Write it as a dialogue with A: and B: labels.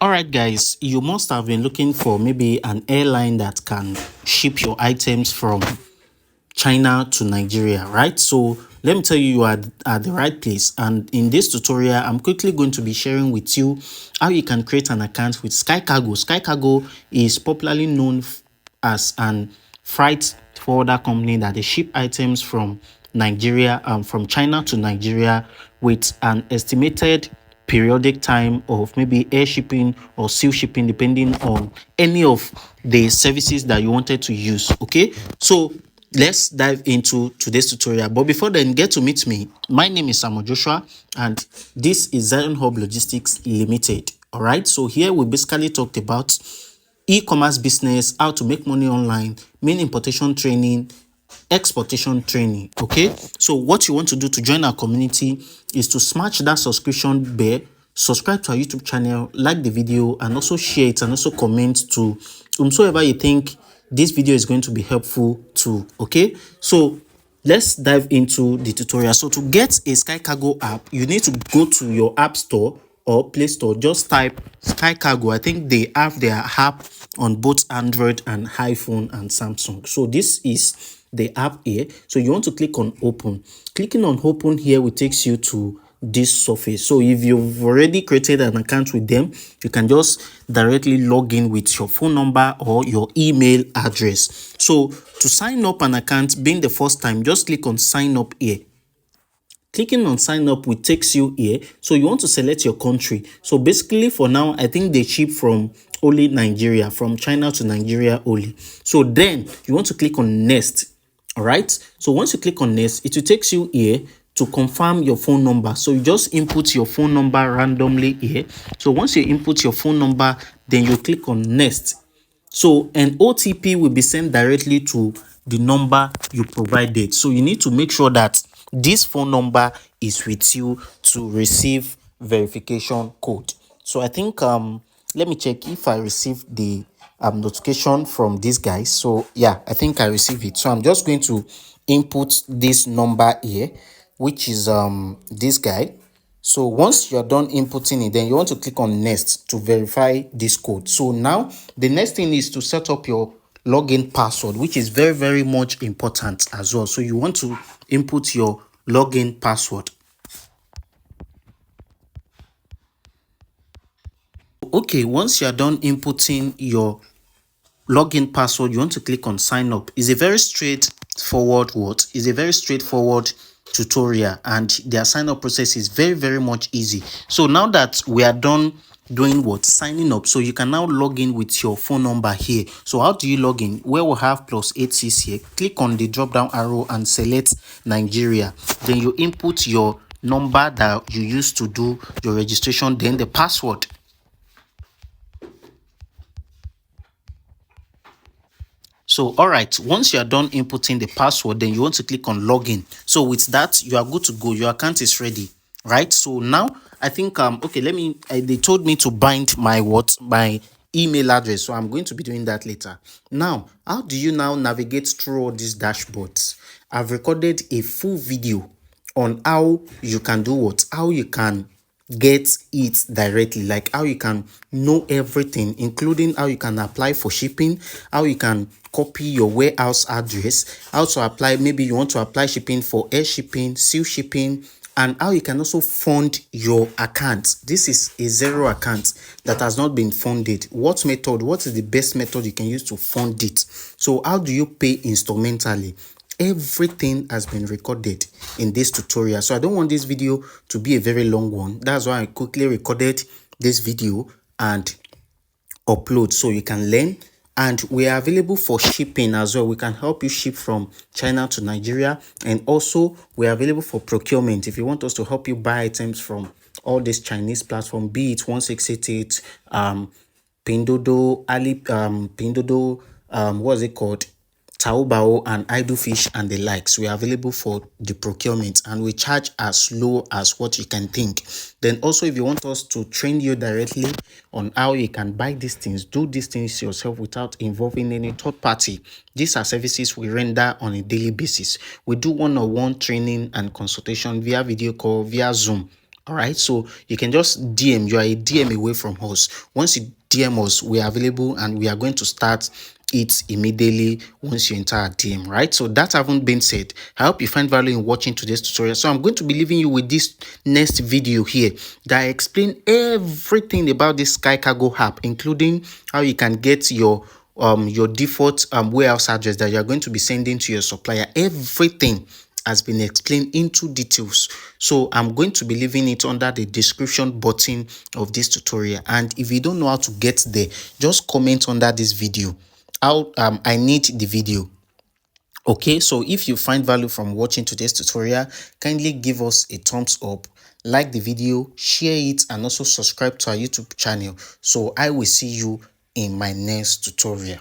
A: All right, guys, you must have been looking for maybe an airline that can ship your items from China to Nigeria, right? So let me tell you, you are at the right place. And in this tutorial, I'm quickly going to be sharing with you how you can create an account with Skycargo. Skycargo is popularly known as an freight forwarder company that they ship items from Nigeria, from China to Nigeria with an estimated periodic time of maybe air shipping or sea shipping, depending on any of the services that you wanted to use. Okay, so let's dive into today's tutorial. But before then, get to meet me. My name is Samuel Joshua and this is 𝐷𝐻𝐵 Logistics Limited. All right, so here we basically talked about e-commerce business, how to make money online, main importation training, exportation training. Okay, so what you want to do to join our community is to smash that subscription bell, subscribe to our YouTube channel, like the video, and also share it, and also comment to whomsoever you think this video is going to be helpful to. Okay, so let's dive into the tutorial. So to get a Skycargo app, you need to go to your app store or Play Store. Just type Skycargo. I think they have their app on both Android and iPhone and Samsung. So this is the app here. So you want to click on open. Clicking on open here will takes you to this surface. So if you've already created an account with them, you can just directly log in with your phone number or your email address. So to sign up an account, being the first time, just click on sign up here. Clicking on sign up will takes you here. So you want to select your country. So basically for now, I think they ship from only Nigeria, from China to Nigeria only. So then you want to click on next. All right, so once you click on next, it will take you here to confirm your phone number. So you just input your phone number randomly here. So once you input your phone number, then you click on next. So an OTP will be sent directly to the number you provided. So you need to make sure that this phone number is with you to receive verification code. So I think let me check if I received the notification from this guy. So yeah, I think I received it. So I'm just going to input this number here, which is this guy. So once you're done inputting it, then you want to click on next to verify this code. So now the next thing is to set up your login password, which is very, very much important as well. So you want to input your login password. Okay, once you're done inputting your login password, you want to click on sign up. It's a very straightforward tutorial, and their sign up process is very, very much easy. So now that we are done doing what, signing up, so you can now log in with your phone number here. So how do you log in? Where we have +86 here, click on the drop down arrow and select Nigeria. Then you input your number that you used to do your registration, then the password. So, all right, once you are done inputting the password, then you want to click on login. So with that, you are good to go. Your account is ready, right? So now I think, okay, they told me to bind my email address. So I'm going to be doing that later. Now, how do you now navigate through all these dashboards? I've recorded a full video on how you can do what, how you can get it directly, like how you can know everything, including how you can apply for shipping, how you can copy your warehouse address, how to apply, maybe you want to apply shipping for air shipping, sea shipping, and how you can also fund your account. This is a zero account that has not been funded. What is the best method you can use to fund it? So how do you pay instrumentally? Everything has been recorded in this tutorial. So I don't want this video to be a very long one. That's why I quickly recorded this video and upload so you can learn. And we are available for shipping as well. We can help you ship from China to Nigeria, and also we are available for procurement. If you want us to help you buy items from all these Chinese platforms, be it 1688, Pinduoduo, Pinduoduo, what's it called, Taobao and Idle Fish and the likes. We are available for the procurement, and we charge as low as what you can think. Then also, if you want us to train you directly on how you can buy these things, do these things yourself without involving any third party, these are services we render on a daily basis. We do one-on-one training and consultation via video call, via Zoom, All right, so you can just DM. You are a DM away from us. Once you DM us, we are available and we are going to start it immediately once you enter our DM, right? So that having been said, I hope you find value in watching today's tutorial. So I'm going to be leaving you with this next video here that I explain everything about this Skycargo app, including how you can get your default warehouse address that you are going to be sending to your supplier. Everything has been explained into details, so I'm going to be leaving it under the description button of this tutorial. And if you don't know how to get there, just comment under this video how I need the video. Okay, so if you find value from watching today's tutorial, kindly give us a thumbs up, like the video, share it, and also subscribe to our YouTube channel. So I will see you in my next tutorial.